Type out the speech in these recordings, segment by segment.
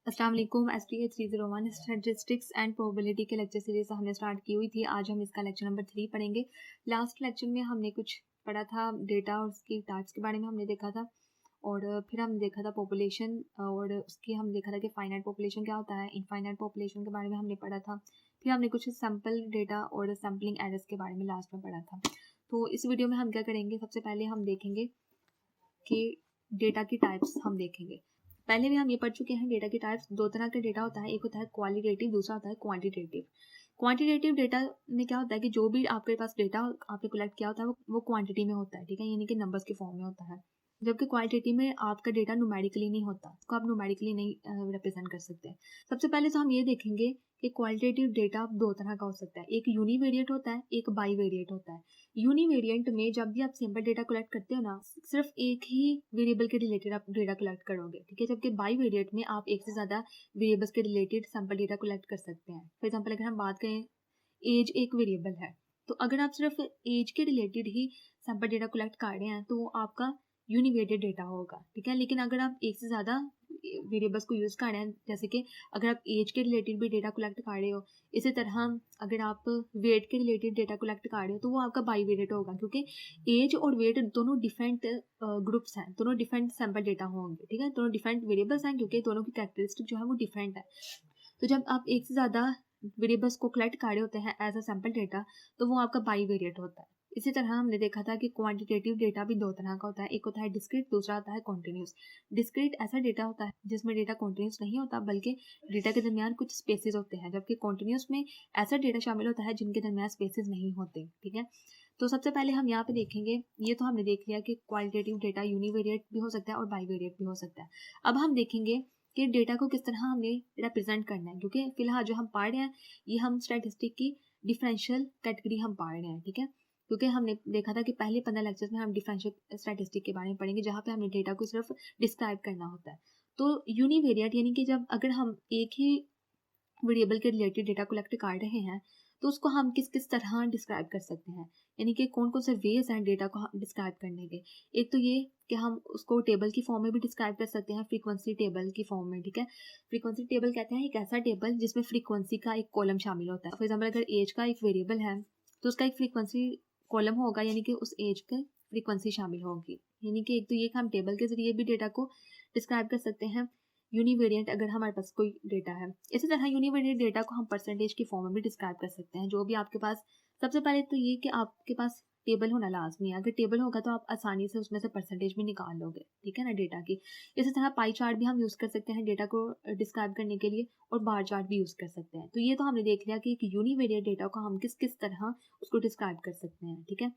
अस्सलाम वालेकुम। STA 301 statistics and probability के लेक्चर सीरीज हमने स्टार्ट की हुई थी। आज हम इसका लेक्चर नंबर 3 पढ़ेंगे। लास्ट लेक्चर में हमने कुछ पढ़ा था डेटा और उसकी टाइप्स के बारे में हमने देखा था, और फिर हमने देखा था पॉपुलेशन, और उसकी हम देखा था कि फाइनाइट पॉपुलेशन क्या होता है, इनफाइनाइट पॉपुलेशन के बारे में हमने पढ़ा था। फिर हमने कुछ सैम्पल डेटा और सैम्पलिंग एरर्स के बारे में लास्ट में पढ़ा था। तो इस वीडियो में हम क्या करेंगे, सबसे पहले हम देखेंगे कि डेटा की टाइप्स हम देखेंगे। पहले भी हम ये पढ़ चुके हैं डेटा की टाइप्स। दो तरह का डेटा होता है, एक होता है क्वालिटेटिव, दूसरा होता है क्वांटिटेटिव। क्वांटिटेटिव डेटा में क्या होता है कि जो भी आपके पास डेटा आपने कलेक्ट किया होता है वो क्वांटिटी में होता है, ठीक है, यानी कि नंबर्स के फॉर्म में होता है। जबकि क्वालिटेटिव में आपका डेटा न्यूमेरिकली नहीं होता, उसको आप न्यूमेरिकली नहीं रिप्रेजेंट कर सकते। सबसे पहले तो हम ये देखेंगे कि क्वालिटेटिव डेटा दो तरह का हो सकता है, एक यूनिवेरिएट होता है, एक बाईवेरिएट होता है। यूनिवेरिएंट में जब भी आप सिंपल डेटा कलेक्ट करते हो ना, सिर्फ एक ही वेरिएबल के रिलेटेड आप डेटा कलेक्ट करोगे, ठीक है। जबकि बाईवेरिएट में आप एक से ज़्यादा वेरिएबल्स के रिलेटेड सैम्पल डेटा कलेक्ट कर सकते हैं। फॉर एग्जाम्पल अगर हम बात करें, एज एक वेरिएबल है, तो अगर आप सिर्फ एज के रिलेटेड ही सैम्पल डेटा कलेक्ट कर रहे हैं तो आपका यूनिवेरिएट डेटा होगा, ठीक है। लेकिन अगर आप एक से ज़्यादा वेरिएबल्स को यूज़ कर रहे हैं, जैसे कि अगर आप एज के रिलेटेड भी डेटा कलेक्ट कर रहे हो, इसी तरह अगर आप वेट के रिलेटेड डेटा कलेक्ट कर रहे हो तो वो आपका बाईवेरिएट होगा, क्योंकि एज और वेट दोनों डिफरेंट ग्रुप्स हैं, दोनों डिफरेंट सैम्पल डेटा होंगे, ठीक है, दोनों डिफरेंट वेरिएबल्स हैं, क्योंकि दोनों की कैरेक्टरिस्टिक जो है वो डिफरेंट है। तो जब आप एक से ज़्यादा वेरिएबल्स को कलेक्ट कर रहे होते हैं एज अ सैम्पल डेटा, तो वो आपका बाईवेरिएट होता है। इसी तरह हमने देखा था कि क्वांटिटेटिव डेटा भी दो तरह का होता है, एक होता है डिस्क्रीट, दूसरा होता है कॉन्टिन्यूस। डिस्क्रीट ऐसा डेटा होता है जिसमें डेटा कॉन्टिन्यूस नहीं होता, बल्कि डेटा के दरमियान कुछ स्पेसेस होते हैं, जबकि कॉन्टिन्यूस में ऐसा डेटा शामिल होता है जिनके दरमियान स्पेसेस नहीं होते, ठीक है। तो सबसे पहले हम यहाँ पे देखेंगे, ये तो हमने देख लिया कि क्वालिटेटिव डेटा यूनिवेरिएट भी हो सकता है और बाईवेरिएट भी हो सकता है। अब हम देखेंगे कि डेटा को किस तरह हमने रिप्रेजेंट करना है, क्योंकि फिलहाल जो हम पढ़ रहे हैं ये हम स्टैटिस्टिक की डिफरेंशियल कैटेगरी हम पढ़ रहे हैं, ठीक है। क्योंकि हमने देखा था कि पहले 15 लेक्चर्स में हम डिफरेंशियल स्टैटिस्टिक के बारे में पढ़ेंगे, जहाँ पे हमने डेटा को सिर्फ डिस्क्राइब करना होता है। तो यूनिवेरिएट यानी कि जब अगर हम एक ही वेरिएबल के रिलेटेड डेटा कलेक्ट कर रहे हैं तो उसको हम किस किस तरह डिस्क्राइब कर सकते हैं, यानी कि कौन कौन से वेज हैं डेटा को डिस्क्राइब करने के। एक तो ये कि हम उसको टेबल की फॉर्म में भी डिस्क्राइब कर सकते हैं, फ्रीक्वेंसी टेबल की फॉर्म में, ठीक है। फ्रीक्वेंसी टेबल कहते हैं एक ऐसा टेबल जिसमें फ्रीक्वेंसी का एक कॉलम शामिल होता है। फॉर एग्जाम्पल अगर एज का एक वेरिएबल है तो उसका एक फ्रीक्वेंसी कॉलम होगा, यानी कि उस एज की फ्रीक्वेंसी शामिल होगी। यानी कि एक तो ये कि हम टेबल के जरिए भी डेटा को डिस्क्राइब कर सकते हैं यूनिवेरिएंट अगर हमारे पास कोई डेटा है। इसी तरह यूनिवेरिएंट डेटा को हम परसेंटेज की फॉर्म में भी डिस्क्राइब कर सकते हैं, जो भी आपके पास। सबसे पहले तो ये कि आपके पास टेबल होना लाजमी है, अगर टेबल होगा तो आप आसानी से उसमें से परसेंटेज भी निकाल लोगे, ठीक है ना, डेटा की। इसी तरह पाई चार्ट भी हम यूज़ कर सकते हैं डेटा को डिस्क्राइब करने के लिए, और बार चार्ट भी यूज़ कर सकते हैं। तो ये तो हमने देख लिया कि एक यूनिवेरिएंट डेटा को हम किस किस तरह उसको डिस्क्राइब कर सकते हैं, ठीक है।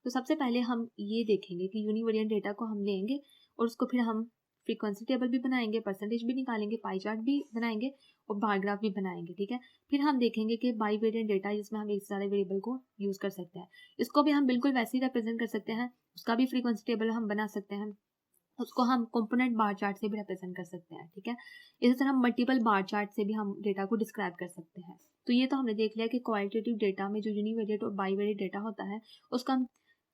तो सबसे पहले हम ये देखेंगे कि यूनिवेरिएंट डेटा को हम लेंगे और उसको फिर हम फ्रीक्वेंसी टेबल भी बनाएंगे, परसेंटेज भी निकालेंगे, पाई चार्ट भी बनाएंगे और बार ग्राफ भी बनाएंगे, ठीक है। फिर हम देखेंगे कि बाईवेरिएंट डेटा जिसमें हम एक से ज़्यादा वेरिएबल को यूज़ कर सकते हैं, इसको भी हम बिल्कुल वैसे ही रिप्रेजेंट कर सकते हैं, उसका भी फ्रीक्वेंसी टेबल हम बना सकते हैं, उसको हम कंपोनेंट बार चार्ट से भी रिप्रेजेंट कर सकते हैं, ठीक है। इसी तरह हम मल्टीपल बार चार्ट से भी हम डेटा को डिस्क्राइब कर सकते हैं। तो ये तो हमने देख लिया कि क्वालिटेटिव डेटा में जो यूनिवेरिएट और बाईवेरिएट डेटा होता है उसका हम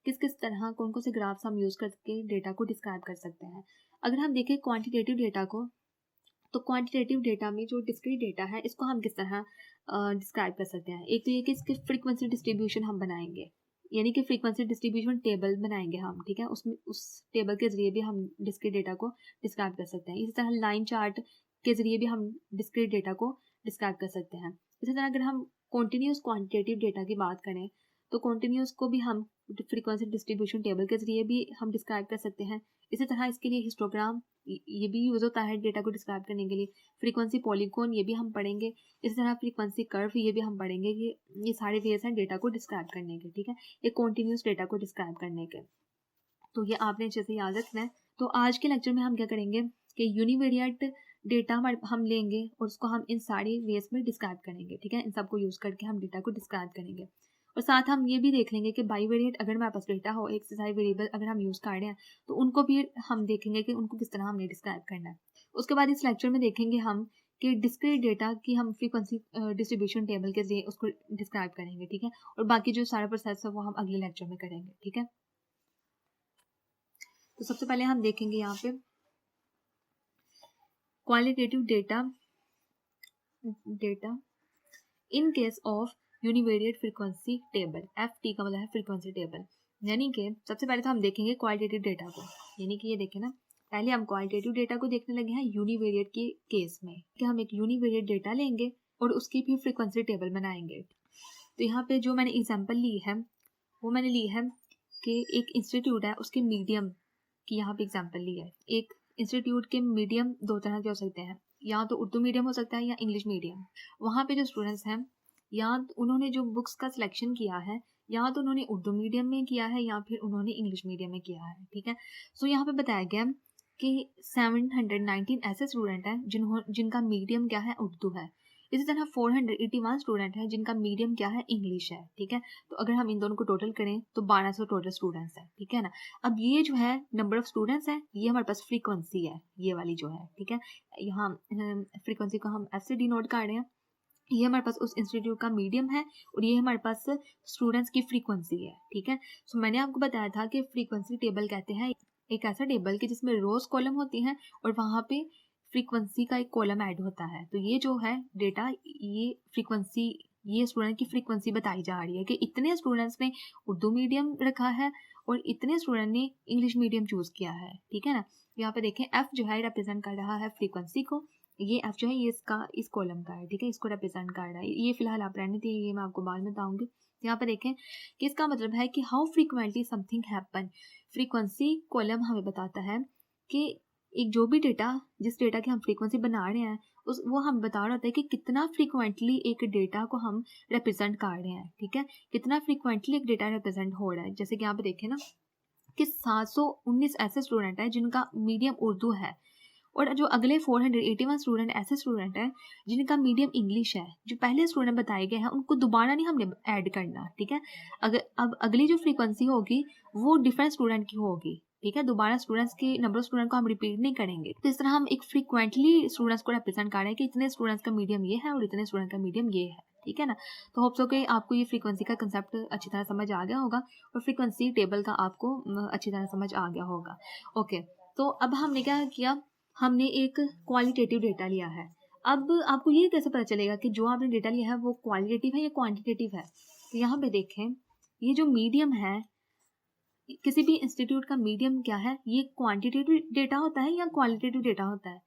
किस किस तरह कौन कौन से ग्राफ्स हम यूज़ करके डेटा को डिस्क्राइब कर सकते हैं। अगर हम देखें क्वांटिटेटिव डेटा को, तो क्वांटिटेटिव डेटा में जो डिस्क्रीट डेटा है इसको हम किस तरह डिस्क्राइब कर सकते हैं। एक तो ये कि इसकी फ्रीक्वेंसी डिस्ट्रीब्यूशन हम बनाएंगे, यानी कि फ्रीक्वेंसी डिस्ट्रीब्यूशन टेबल बनाएंगे हम, ठीक है। उसमें उस टेबल के जरिए भी हम डिस्क्रीट डेटा को डिस्क्राइब कर सकते हैं। इसी तरह लाइन चार्ट के जरिए भी हम डिस्क्रीट डेटा को डिस्क्राइब कर सकते हैं। इसी तरह अगर हम कॉन्टिन्यूस क्वान्टिटेटिव डेटा की बात करें तो कॉन्टिन्यूस को भी हम फ्रीक्वेंसी डिस्ट्रीब्यूशन टेबल के जरिए भी हम डिस्क्राइब कर सकते हैं। इसी तरह इसके लिए हिस्टोग्राम ये भी यूज़ होता है डेटा को डिस्क्राइब करने के लिए। फ्रीक्वेंसी पॉलीगॉन ये भी हम पढ़ेंगे। इसी तरह फ्रीक्वेंसी कर्व ये भी हम पढ़ेंगे कि ये सारे वेज हैं डेटा को डिस्क्राइब करने के, ठीक है, एक कॉन्टिन्यूस डेटा को डिस्क्राइब करने के। तो ये आपने अच्छे से याद रखना है। तो आज के लेक्चर में हम क्या करेंगे कि यूनिवेरिएट डेटा हम लेंगे और उसको हम इन सारे वेज में डिस्क्राइब करेंगे, ठीक है। इन सबको यूज़ करके हम डेटा को डिस्क्राइब करेंगे, और साथ हम ये भी देख लेंगे कि बाईवेरिएट अगर हमारे पास डेटा हो, एक से ज़्यादा वेरिएबल अगर हम यूज़ कर रहे हैं तो उनको भी हम देखेंगे कि उनको किस तरह हमने डिस्क्राइब करना है। उसके बाद इस लेक्चर में देखेंगे हम कि डिस्क्रीट डेटा की हम फ्रीक्वेंसी डिस्ट्रीब्यूशन टेबल के जरिए उसको डिस्क्राइब करेंगे, ठीक है, और बाकी जो सारा प्रोसेस है वो हम अगले लेक्चर में करेंगे, ठीक है। तो सबसे पहले हम देखेंगे यहाँ पे qualitative data data in case of univariate frequency table, FT का मतलब है फ्रीक्वेंसी टेबल। यानी कि सबसे पहले तो हम देखेंगे क्वालिटेटिव डेटा को, यानी कि ये देखें ना, पहले हम क्वालिटेटिव डेटा को देखने लगे हैं यूनिवेरिएट के केस में, कि हम एक यूनिवेरिएट डेटा लेंगे और उसकी भी फ्रीक्वेंसी टेबल बनाएंगे। तो यहाँ पे जो मैंने एग्जांपल ली है वो मैंने ली है कि एक इंस्टीट्यूट है, उसके मीडियम की यहाँ पे एग्जांपल ली है। एक इंस्टीट्यूट के मीडियम दो तरह के हो सकते हैं, या तो उर्दू मीडियम हो सकता है या इंग्लिश मीडियम। वहाँ पे जो स्टूडेंट्स हैं, या तो उन्होंने जो बुक्स का सिलेक्शन किया है, या तो उन्होंने उर्दू मीडियम में किया है या फिर उन्होंने इंग्लिश मीडियम में किया है, ठीक है। सो यहाँ पे बताया गया कि 719 ऐसे स्टूडेंट हैं जिनका मीडियम क्या है, उर्दू है। इसी तरह 481 स्टूडेंट हैं जिनका मीडियम क्या है, इंग्लिश है, ठीक है। तो अगर हम इन दोनों को टोटल करें तो 1200 टोटल स्टूडेंट्स हैं, ठीक है ना। अब ये जो है नंबर ऑफ स्टूडेंट्स है, ये हमारे पास फ्रीक्वेंसी है, ये वाली जो है, ठीक है। यहाँ फ्रीक्वेंसी को हम ऐसे डिनोट कर रहे हैं, ये हमारे पास उस इंस्टीट्यूट का मीडियम है और ये हमारे पास स्टूडेंट्स की फ्रीक्वेंसी है, ठीक है। सो मैंने आपको बताया था कि फ्रीक्वेंसी टेबल कहते हैं एक ऐसा टेबल कि जिसमें रोज कॉलम होती हैं और वहाँ पे फ्रीक्वेंसी का एक कॉलम ऐड होता है। तो ये जो है डेटा, ये फ्रीक्वेंसी, ये स्टूडेंट की फ्रीक्वेंसी बताई जा रही है कि इतने स्टूडेंट्स ने उर्दू मीडियम रखा है और इतने स्टूडेंट ने इंग्लिश मीडियम चूज किया है, ठीक है ना। यहाँ पे देखें एफ जो है रिप्रेजेंट कर रहा है फ्रीक्वेंसी को, ये एफ जो है ये इसका इस कॉलम का है, ठीक है, इसको रिप्रेजेंट कर रहा है। ये फिलहाल आप रहने दीजिए, ये मैं आपको बाद में बताऊंगी। यहाँ पे देखें कि इसका मतलब है कि how frequently something happen. Frequency column हमें बताता है कि एक जो भी डेटा, जिस डेटा की हम फ्रीक्वेंसी बना रहे हैं वो हम बता रहा होता है कि कितना फ्रीक्वेंटली एक डेटा को हम रिप्रेजेंट कर रहे हैं, ठीक है, कितना फ्रीक्वेंटली एक डेटा रिप्रेजेंट हो रहा है। जैसे कि यहाँ पे देखें ना कि 719 ऐसे स्टूडेंट हैं जिनका मीडियम उर्दू है और जो अगले 481 स्टूडेंट ऐसे स्टूडेंट हैं जिनका मीडियम इंग्लिश है। जो पहले स्टूडेंट बताए गए हैं उनको दोबारा नहीं हमने ऐड करना, ठीक है। अब अगली जो फ्रीक्वेंसी होगी वो डिफरेंट स्टूडेंट की होगी, ठीक है। दोबारा स्टूडेंट्स के नंबर ऑफ स्टूडेंट को हम रिपीट नहीं करेंगे। तो इस तरह हम एक फ्रीक्वेंटली स्टूडेंट्स को रिप्रेजेंट कर रहे हैं कि इतने स्टूडेंट्स का मीडियम ये है और इतने स्टूडेंट का मीडियम ये है, ठीक है ना। तो होप सो कि आपको ये फ्रीक्वेंसी का कंसेप्ट अच्छी तरह समझ आ गया होगा और फ्रीक्वेंसी टेबल का आपको अच्छी तरह समझ आ गया होगा। ओके, तो अब हमने क्या किया, हमने एक क्वालिटेटिव डेटा लिया है। अब आपको ये कैसे पता चलेगा कि जो आपने डेटा लिया है वो क्वालिटेटिव है या क्वांटिटेटिव है। तो यहाँ पे देखें, ये जो मीडियम है, किसी भी इंस्टीट्यूट का मीडियम क्या है, ये क्वांटिटेटिव डेटा होता है या क्वालिटेटिव डेटा होता है।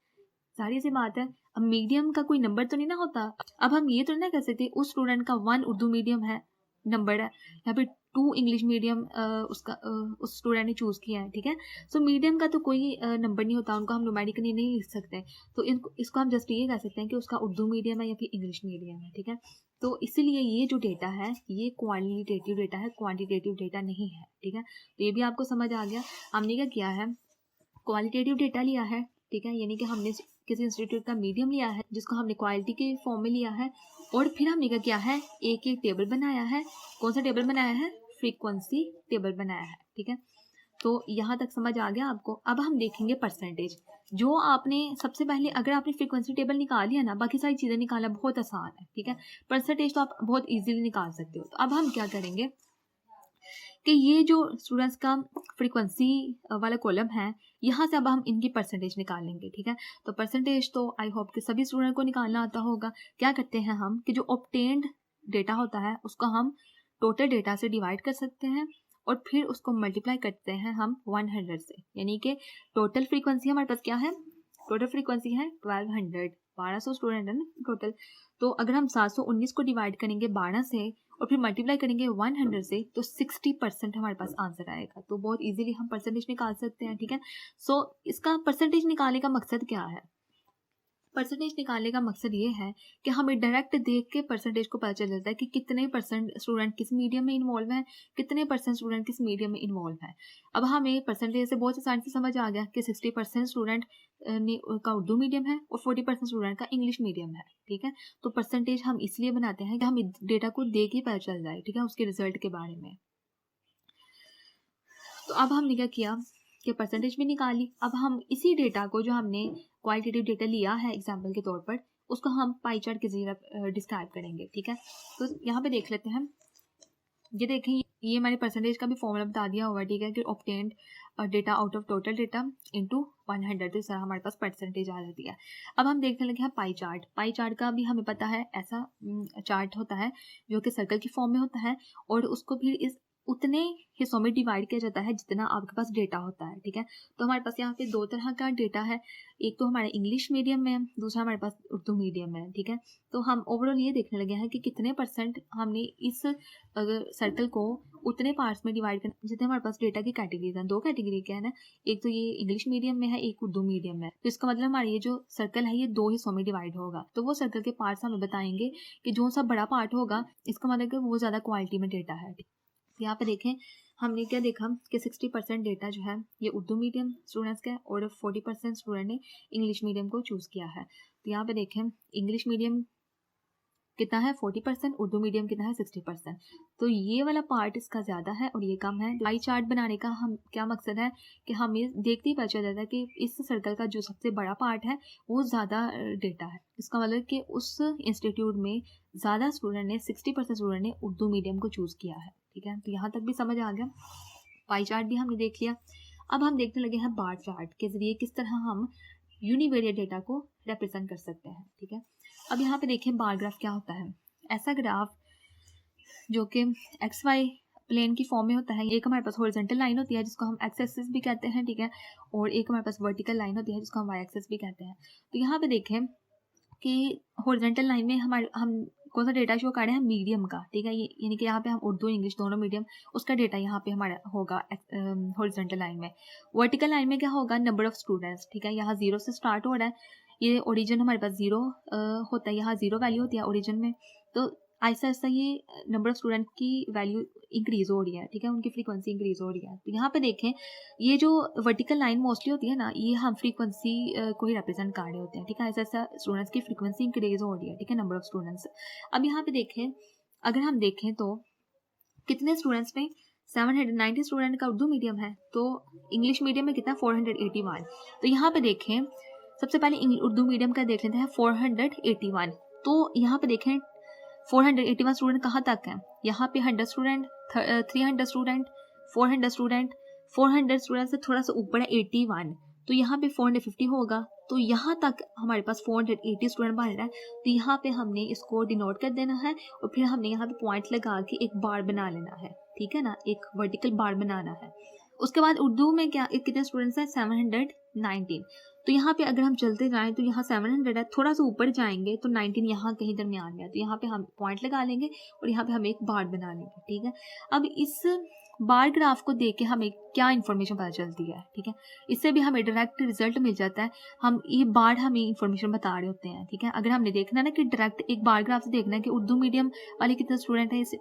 सारी सी बात है, अब मीडियम का कोई नंबर तो नहीं ना होता। अब हम ये तो नहीं कह सकते उस स्टूडेंट का 1 उर्दू मीडियम है नंबर है, या फिर 2 इंग्लिश मीडियम उस स्टूडेंट ने चूज किया है, ठीक है। सो मीडियम का तो कोई नंबर नहीं होता, उनको हम न्यूमेरिकली नहीं लिख सकते। तो इसको हम जस्ट ये कह सकते हैं कि उसका उर्दू मीडियम है या फिर इंग्लिश मीडियम है, ठीक है। तो इसीलिए ये जो डेटा है ये क्वालिटेटिव डेटा है, क्वांटिटेटिव डेटा नहीं है, ठीक है। तो ये भी आपको समझ आ गया। हमने क्या किया है, क्वालिटेटिव डेटा लिया है, ठीक है, यानी कि हमने किसी इंस्टीट्यूट का मीडियम लिया है जिसको हमने क्वालिटी के फॉर्म में लिया है और फिर हमने क्या किया है, एक एक टेबल बनाया है। कौन सा टेबल बनाया है, फ्रीक्वेंसी टेबल बनाया है, ठीक है। तो यहाँ तक समझ आ गया आपको। अब हम देखेंगे परसेंटेज। जो आपने सबसे पहले, अगर आपने फ्रीक्वेंसी टेबल निकाल लिया ना, बाकी सारी चीज़ें निकालना बहुत आसान है, ठीक है। परसेंटेज तो आप बहुत ईजिली निकाल सकते हो। तो अब हम क्या करेंगे कि ये जो स्टूडेंट्स का फ्रीक्वेंसी वाला कॉलम है, यहाँ से अब हम इनकी परसेंटेज निकालेंगे, ठीक है। तो परसेंटेज तो आई होप कि सभी स्टूडेंट को निकालना आता होगा। क्या करते हैं हम कि जो ऑब्टेन्ड डेटा होता है उसको हम टोटल डेटा से डिवाइड कर सकते हैं और फिर उसको मल्टीप्लाई करते हैं हम 100 से, यानी कि टोटल फ्रीक्वेंसी हमारे पास क्या है, टोटल फ्रीक्वेंसी है 1200, 1200 स्टूडेंट है ना टोटल। तो अगर हम 719 को डिवाइड करेंगे 12 से और फिर मल्टीप्लाई करेंगे 100 से, तो 60% हमारे पास आंसर आएगा। तो बहुत इजीली हम परसेंटेज निकाल सकते हैं, ठीक है। सो इसका परसेंटेज निकालने का मकसद क्या है, परसेंटेज निकालने का मकसद ये है कि हमें डायरेक्ट देख के परसेंटेज को पता चल जाता है कि कितने परसेंट स्टूडेंट किस मीडियम में इन्वॉल्व हैं, कितने परसेंट स्टूडेंट किस मीडियम में इन्वॉल्व हैं। अब हमें परसेंटेज से बहुत आसानी से समझ आ गया कि 60% स्टूडेंट का उर्दू मीडियम है और 40% स्टूडेंट का इंग्लिश मीडियम है, ठीक है। तो परसेंटेज हम इसलिए बनाते हैं कि हमें डेटा को देख ही पता चल जाए, ठीक है, उसके रिजल्ट के बारे में। तो अब हमने क्या किया कि परसेंटेज भी निकाली। अब हम इसी डेटा को, जो हमने क्वालिटेटिव डेटा लिया है एग्जाम्पल के तौर पर, उसको हम पाई चार्ट के जरिए डिस्क्राइब करेंगे, ठीक है। तो यहाँ पे देख लेते हैं, ये देखें ये मैंने परसेंटेज का भी फॉर्मूला बता दिया हुआ है, ठीक है, कि obtained data out of total data into 100, तो इस तरह हमारे पास परसेंटेज आ जाती है। अब हम देखने लगे हैं पाई चार्ट। पाई चार्ट का भी हमें पता है, ऐसा चार्ट होता है जो कि सर्कल की फॉर्म में होता है और उसको फिर इस उतने हिस्सों में डिवाइड किया जाता है जितना आपके पास डेटा होता है, ठीक है। तो हमारे पास यहाँ पे 2 तरह का डेटा है, एक तो हमारे इंग्लिश मीडियम में है, दूसरा हमारे पास उर्दू मीडियम में है, ठीक है। तो हम ओवरऑल ये देखने लगे हैं कि कितने % हमने इस सर्कल को उतने पार्ट्स में डिवाइड करना जितने हमारे पास डेटा की कैटेगरीज हैं। 2 कैटेगरी क्या है ना, एक तो ये इंग्लिश मीडियम में है, एक उर्दू मीडियम में है। तो इसका मतलब हमारा ये जो सर्कल है ये 2 हिस्सों में डिवाइड होगा। तो वो सर्कल के पार्ट्स हमें बताएंगे कि जो सा बड़ा पार्ट होगा इसका मतलब कि वो ज़्यादा क्वालिटी में डेटा है। यहाँ पे देखें हमने क्या देखा कि 60% डेटा जो है ये उर्दू मीडियम स्टूडेंट्स का है और 40% स्टूडेंट ने इंग्लिश मीडियम को चूज़ किया है। तो यहाँ पे देखें इंग्लिश मीडियम कितना है 40%, उर्दू मीडियम कितना है 60%। तो ये वाला पार्ट इसका ज़्यादा है और ये कम है। पाई चार्ट बनाने का हम क्या मकसद है कि हमें देखते ही पता चल जाता है कि इस सर्कल का जो सबसे बड़ा पार्ट है वो ज़्यादा डेटा है। इसका मतलब कि उस इंस्टीट्यूट में ज़्यादा स्टूडेंट ने 60% स्टूडेंट ने उर्दू मीडियम को चूज़ किया है, ठीक है। तो यहाँ तक भी समझ आ गया। पाई चार्ट भी हमने देख लिया। अब हम देखने लगे हैं बार चार्ट के ज़रिए किस तरह हम यूनिवेरिएट डेटा को रिप्रेजेंट कर सकते हैं, ठीक है। अब यहाँ पे देखें बार ग्राफ क्या होता है। ऐसा ग्राफ जो कि एक्स वाई प्लेन की फॉर्म में होता है। एक हमारे पास हॉरिजॉन्टल लाइन होती है जिसको हम एक्स एक्सिस भी कहते हैं, ठीक है, और एक हमारे पास वर्टिकल लाइन होती है जिसको हम वाई एक्सिस भी कहते हैं। तो यहाँ पे देखें कि हॉरिजॉन्टल लाइन में हम कौन सा डेटा शो कर रहे हैं, मीडियम का, ठीक है। यानी कि यहाँ पे हम उर्दू इंग्लिश दोनों मीडियम उसका डेटा यहाँ पे हमारा होगा हॉरिजॉन्टल लाइन में। वर्टिकल लाइन में क्या होगा, नंबर ऑफ स्टूडेंट्स, ठीक है। यहाँ 0 से स्टार्ट हो रहा है, ये ओरिजिन हमारे पास 0 होता है, यहाँ 0 वैल्यू होती है ओरिजिन में। तो ऐसा ऐसा ये नंबर ऑफ स्टूडेंट की वैल्यू इंक्रीज़ हो रही है, ठीक है, उनकी फ्रीक्वेंसी इंक्रीज़ हो रही है। तो यहाँ पे देखें ये जो वर्टिकल लाइन मोस्टली होती है ना, ये हम फ्रीक्वेंसी को ही रिप्रेजेंट कर रहे होते हैं, ठीक है। ऐसा ऐसा स्टूडेंट्स की फ्रीक्वेंसी इंक्रीज़ हो रही है, ठीक है, नंबर ऑफ स्टूडेंट्स। अब यहाँ पे देखें, अगर हम देखें तो कितने स्टूडेंट्स में 790 स्टूडेंट का उर्दू मीडियम है, तो इंग्लिश मीडियम में कितना 481। तो यहाँ पे देखें सबसे पहले उर्दू मीडियम का देख लेते हैं 481। तो यहाँ पे देखें 481 स्टूडेंट कहाँ तक हैं, यहाँ पे 100 स्टूडेंट, 300 स्टूडेंट, 400 स्टूडेंट, 400 स्टूडेंट से थोड़ा सा ऊपर है 81, तो यहाँ पे 450 होगा। तो यहाँ तक हमारे पास 480 स्टूडेंट बन रहा है। तो यहाँ पे हमने इसको डिनोट कर देना है और फिर हमने यहाँ पे पॉइंट लगा के एक बार बना लेना है, ठीक है ना, एक वर्टिकल बार बनाना है। उसके बाद उर्दू में क्या कितने स्टूडेंट्स हैं, 719। तो यहाँ पे अगर हम चलते जाएं तो यहाँ 700 है, थोड़ा सा ऊपर जाएंगे तो 19 यहाँ कहीं दरमियान में है। तो यहाँ पे हम पॉइंट लगा लेंगे और यहाँ पे हम एक बार बना लेंगे, ठीक है। अब इस बार ग्राफ को देख के हमें क्या इन्फॉर्मेशन पता चलती है, ठीक है, इससे भी हमें डायरेक्ट रिजल्ट मिल जाता है। हम ये बार हमें इन्फॉर्मेशन बता रहे होते हैं, ठीक है। अगर हमने देखना है ना कि डायरेक्ट एक बार ग्राफ से देखना है कि उर्दू मीडियम वाले कितने स्टूडेंट हैं इस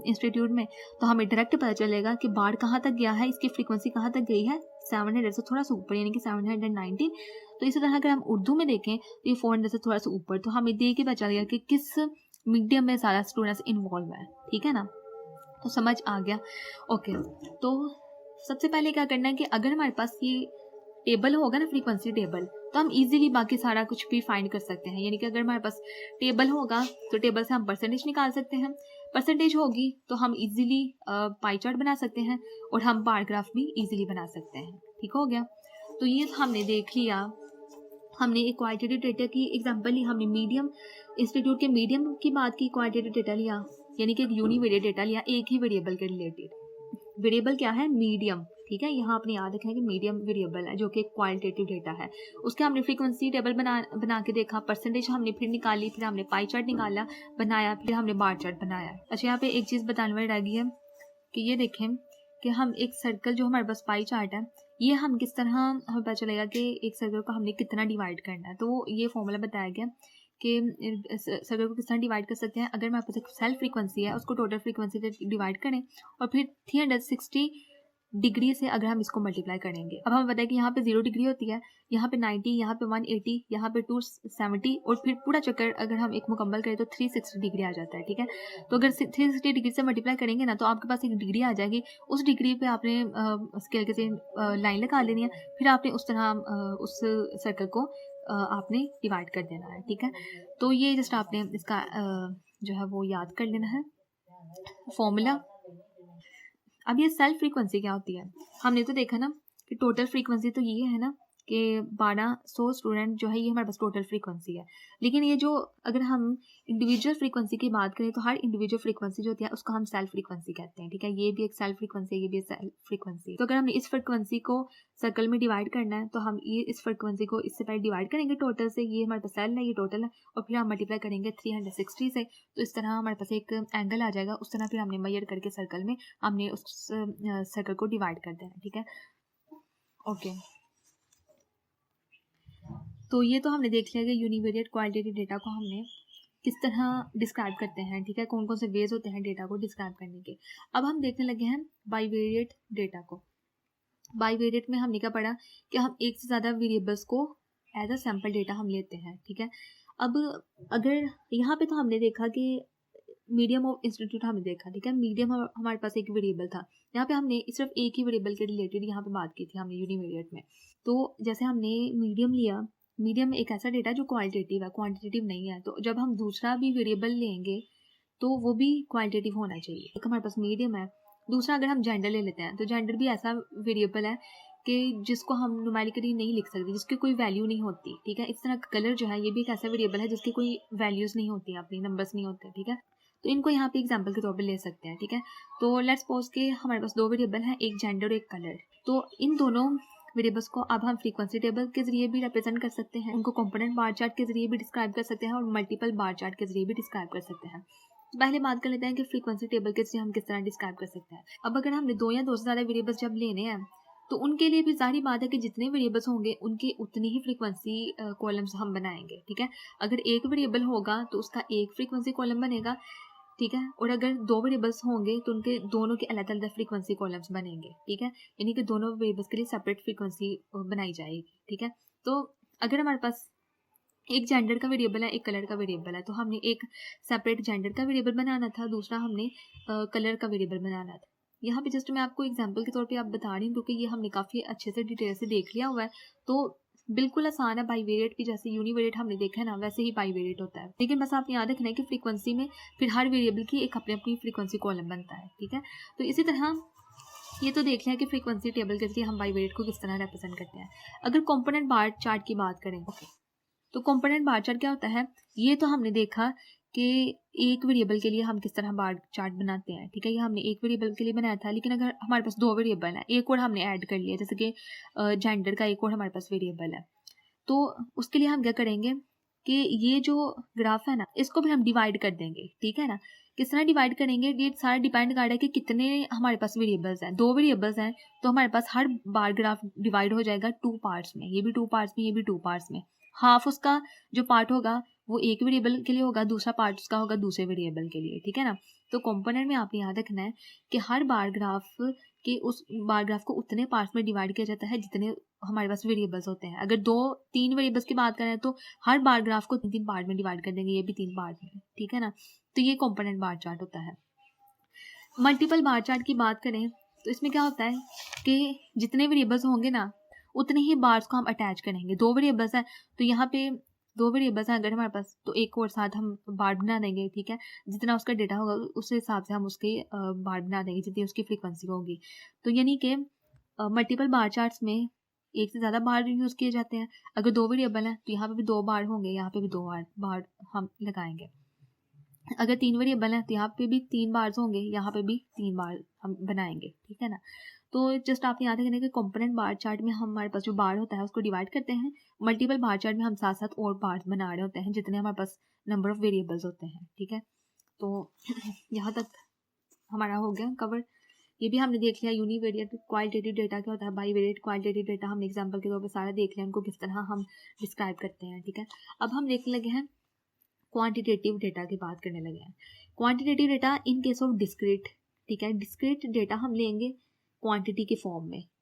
इंस्टीट्यूट में, तो हमें डायरेक्ट पता चलेगा कि बार कहाँ तक गया है, इसकी फ्रीक्वेंसी कहाँ तक गई है, 700 से थोड़ा सा ऊपर, यानी कि 719। तो इसी तरह अगर हम उर्दू में देखें तो ये 400 से थोड़ा सा ऊपर। तो हमें देख के पता चलेगा कि किस मीडियम में सारा स्टूडेंट्स इन्वॉल्व है, ठीक है ना। तो समझ आ गया, ओके। तो सबसे पहले क्या करना है कि अगर हमारे पास ये टेबल होगा ना, फ्रीक्वेंसी टेबल, तो हम इजीली बाकी सारा कुछ भी फाइंड कर सकते हैं। यानी कि अगर हमारे पास टेबल होगा तो टेबल से हम परसेंटेज निकाल सकते हैं, परसेंटेज होगी तो हम इजीली पाई चार्ट बना सकते हैं और हम बार ग्राफ भी इजीली बना सकते हैं, ठीक हो गया। तो ये हमने देख लिया, हमने एक क्वालिटेटिव डेटा की एग्जांपल ली, हमने मीडियम इंस्टीट्यूट के मीडियम की बात की, क्वालिटेटिव डेटा लिया, यानी कि एक यूनिवेरिएट डेटा लिया एक ही वेरिएबल के रिलेटेड। वेरिएबल क्या है, मीडियम, ठीक है। यहाँ आपने याद रखा है कि मीडियम वेरिएबल है जो कि क्वालिटेटिव डेटा है। उसके हमने फ्रीक्वेंसी टेबल बना के देखा, परसेंटेज हमने फिर निकाली, फिर हमने पाई चार्ट निकाला बनाया, फिर हमने बार चार्ट बनाया। अच्छा, यहाँ पे एक चीज़ बताने वाली रह गई है कि ये देखें कि हम एक सर्कल जो हमारे पास पाई चार्ट है, ये हम किस तरह हमें पता चलेगा कि एक सर्कल को हमने कितना डिवाइड करना है। तो ये फॉर्मूला बताया गया कि सर्कल को किस तरह डिवाइड कर सकते हैं। अगर हमारे पास एक सेल फ्रीक्वेंसी है उसको टोटल फ्रीक्वेंसी से डिवाइड करें और फिर 360 डिग्री से अगर हम इसको मल्टीप्लाई करेंगे। अब हमें पता है कि यहाँ पे 0 डिग्री होती है, यहाँ पे 90, यहाँ पे 180, यहाँ पे 270 और फिर पूरा चक्कर अगर हम एक मुकम्मल करें तो 360 डिग्री आ जाता है, ठीक है। तो अगर 360 डिग्री से मल्टीप्लाई करेंगे ना तो आपके पास एक डिग्री आ जाएगी। उस डिग्री पे आपने स्केल के से लाइन लगा लेनी है, फिर आपने उस तरह उस सर्कल को आपने डिवाइड कर देना है, ठीक है। तो ये जस्ट आपने इसका जो है वो याद कर लेना है फॉर्मूला। अब ये सेल्फ फ्रीक्वेंसी क्या होती है, हमने तो देखा ना कि टोटल फ्रीक्वेंसी तो ये है ना कि 1200 स्टूडेंट जो है ये हमारे पास टोटल फ्रीक्वेंसी है, लेकिन ये जो अगर हम इंडिविजुअल फ्रीक्वेंसी की बात करें तो हर इंडिविजुअल फ्रीक्वेंसी जो होती है उसको हम सेल्फ फ्रीक्वेंसी कहते हैं, ठीक है। ये भी एक सेल्फ फ्रीक्वेंसी है, ये भी एक सेल्फ फ्रीक्वेंसी। तो अगर हमने इस फ्रीक्वेंसी को सर्कल में डिवाइड करना है तो हम ये इस फ्रीक्वेंसी को इससे पहले डिवाइड करेंगे टोटल से, ये हमारे पास सेल है, ये टोटल है, और फिर हम मल्टीप्लाई करेंगे 360 से, तो इस तरह हमारे पास एक एंगल आ जाएगा। उस तरह फिर हमने मेजर करके सर्कल में हमने उस सर्कल को डिवाइड कर देना, ठीक है। ओके, तो ये तो हमने देख लिया कि यूनिवेरिएट क्वालिटेटिव डेटा को हमने किस तरह डिस्क्राइब करते हैं, ठीक है, कौन कौन से वेज होते हैं डेटा को डिस्क्राइब करने के। अब हम देखने लगे हैं बाईवेरिएट डेटा को। बाईवेरिएट में हमने क्या पढ़ा कि हम एक से ज़्यादा वेरिएबल्स को एज अ सैम्पल डेटा हम लेते हैं, ठीक है। अब अगर यहाँ पे तो हमने देखा कि मीडियम ऑफ इंस्टीट्यूट हमने देखा, ठीक है, मीडियम हमारे पास एक वेरिएबल था, यहाँ पे हमने सिर्फ एक ही वेरिएबल के रिलेटेड यहाँ पे बात की थी हमने यूनिवेरिएट में। तो जैसे हमने मीडियम लिया, मीडियम एक ऐसा डेटा जो क्वालिटेटिव है, क्वांटिटेटिव नहीं है, तो जब हम दूसरा भी वेरिएबल लेंगे तो वो भी क्वालिटेटिव होना चाहिए। एक हमारे पास मीडियम है, दूसरा अगर हम जेंडर ले लेते हैं तो जेंडर भी ऐसा वेरिएबल है कि जिसको हम न्यूमेरिकली नहीं लिख सकते, जिसकी कोई वैल्यू नहीं होती, ठीक है। इस तरह कलर जो है ये भी एक ऐसा वेरिएबल है जिसकी कोई वैल्यूज़ नहीं होती, अपनी नंबर्स नहीं होते, ठीक है। तो इनको यहाँ पे एग्जाम्पल के तौर पे ले सकते हैं, ठीक है। तो लेट्स सपोज के हमारे पास दो वेरिएबल हैं, एक जेंडर और एक कलर। तो इन दोनों वेरिएबल्स को अब हम फ्रीक्वेंसी टेबल के जरिए भी रिप्रेजेंट कर सकते हैं, उनको कंपोनेंट बार चार्ट के जरिए भी डिस्क्राइब कर सकते हैं और मल्टीपल बार चार्ट के जरिए भी डिस्क्राइब कर सकते हैं। तो पहले बात कर लेते हैं कि फ्रीक्वेंसी टेबल के जरिए हम किस तरह डिस्क्राइब कर सकते हैं। अब अगर हमने दो या दो से ज़्यादा वेरिएबल्स जब लेने हैं तो उनके लिए भी जाहिर बात है कि जितने वेरिएबल्स होंगे उनके उतनी ही फ्रीक्वेंसी कॉलम्स हम बनाएंगे, ठीक है। अगर एक वेरिएबल होगा तो उसका एक फ्रीक्वेंसी कॉलम बनेगा, ठीक है, और अगर दो वेरिएबल्स होंगे तो उनके दोनों के अलग अलग फ्रीक्वेंसी कॉलम्स बनेंगे, ठीक है, यानी कि दोनों वेरिएबल्स के लिए सेपरेट फ्रीक्वेंसी बनाई जाएगी, ठीक है। तो अगर हमारे पास एक जेंडर का वेरिएबल है, एक कलर का वेरिएबल है, तो हमने एक सेपरेट जेंडर का वेरिएबल बनाना था, दूसरा हमने कलर का वेरिएबल बनाना था। यहाँ पे जस्ट मैं आपको एग्जांपल के तौर पे आप बता रही हूँ क्योंकि ये हमने काफ़ी अच्छे से डिटेल से देख लिया हुआ है, तो बिल्कुल आसान है। बाईवेरिएट भी जैसे यूनिवेरिएट हमने देखा है ना, वैसे ही बाईवेरिएट होता है, लेकिन बस आप याद रखना है कि फ्रीक्वेंसी में फिर हर वेरिएबल की एक अपनी अपनी फ्रीक्वेंसी कॉलम बनता है, ठीक है। तो इसी तरह ये तो देख लिया कि फ्रीक्वेंसी टेबल के जरिए हम बाईवेरिएट को किस तरह रिप्रेजेंट करते हैं। अगर कॉम्पोनेंट बार चार्ट की बात करें, ओके, तो कंपोनेंट बार चार्ट क्या होता है, ये तो हमने देखा कि एक वेरिएबल के लिए हम किस तरह बार चार्ट बनाते हैं, ठीक है। ये हमने एक वेरिएबल के लिए बनाया था, लेकिन अगर हमारे पास दो वेरिएबल है, एक और हमने ऐड कर लिया, जैसे कि जेंडर का एक और हमारे पास वेरिएबल है, तो उसके लिए हम क्या करेंगे कि ये जो ग्राफ है ना इसको भी हम डिवाइड कर देंगे, ठीक है ना। किस तरह डिवाइड करेंगे, ये सारा डिपेंड कर रहा है कि कितने हमारे पास वेरिएबल्स हैं। दो वेरिएबल्स हैं तो हमारे पास हर बार ग्राफ डिवाइड हो जाएगा टू पार्ट्स में, ये भी टू पार्ट्स में, ये भी टू पार्ट्स में। हाफ उसका जो पार्ट होगा वो एक वेरिएबल के लिए होगा, दूसरा पार्ट उसका होगा दूसरे वेरिएबल के लिए, ठीक है ना। तो कंपोनेंट में आपने याद रखना है कि हर बार ग्राफ के उस बार ग्राफ को उतने पार्ट्स में डिवाइड किया जाता है जितने हमारे पास वेरिएबल्स होते हैं। अगर दो तीन वेरिएबल्स की बात करें तो हर बार ग्राफ को तीन पार्ट में डिवाइड कर देंगे, ये भी तीन पार्ट में, ठीक है ना। तो ये कंपोनेंट बार चार्ट होता है। मल्टीपल बार चार्ट की बात करें तो इसमें क्या होता है कि जितने वेरिएबल्स होंगे ना उतने ही बार्स को हम अटैच करेंगे। दो वेरिएबल्स हैं तो यहाँ पे दो वेरिएबल्स हैं अगर हमारे पास, तो एक और साथ हम बार बना देंगे, ठीक है। जितना उसका डेटा होगा उस हिसाब से हम उसके बार बना देंगे जितनी उसकी फ्रीक्वेंसी होगी। तो यानी कि मल्टीपल बार चार्ट्स में एक से ज़्यादा बार यूज़ किए जाते हैं। अगर दो वेरिएबल हैं तो यहाँ पे भी दो बार होंगे, यहाँ पे भी दो बार हम लगाएंगे। अगर तीन वेरिएबल हैं तो यहाँ पे भी तीन बार्स होंगे, यहाँ पे भी तीन बार हम बनाएंगे, ठीक है ना। तो जस्ट आप याद रखना कि कंपोनेंट बार चार्ट में हमारे पास जो बार होता है उसको डिवाइड करते हैं, मल्टीपल बार चार्ट में हम साथ साथ और बार्स बना रहे होते हैं जितने हमारे पास नंबर ऑफ वेरिएबल्स होते हैं, ठीक है। तो यहाँ तक हमारा हो गया कवर। ये भी हमने देख लिया यूनिवेरिएट क्वालिटेटिव डेटा क्या होता है, बाईवेरिएट क्वालिटेटिव डेटा हमने एग्जाम्पल के तौर पर सारा देख लिया, उनको किस तरह हम डिस्क्राइब करते हैं, ठीक है। अब हम देखने लगे हैं क्वांटिटेटिव डेटा की बात करने लगे हैं। Quantitative data in case of discrete, ठीक है, डिस्क्रीट डेटा हम लेंगे क्वांटिटी के फॉर्म में,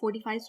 45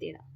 13.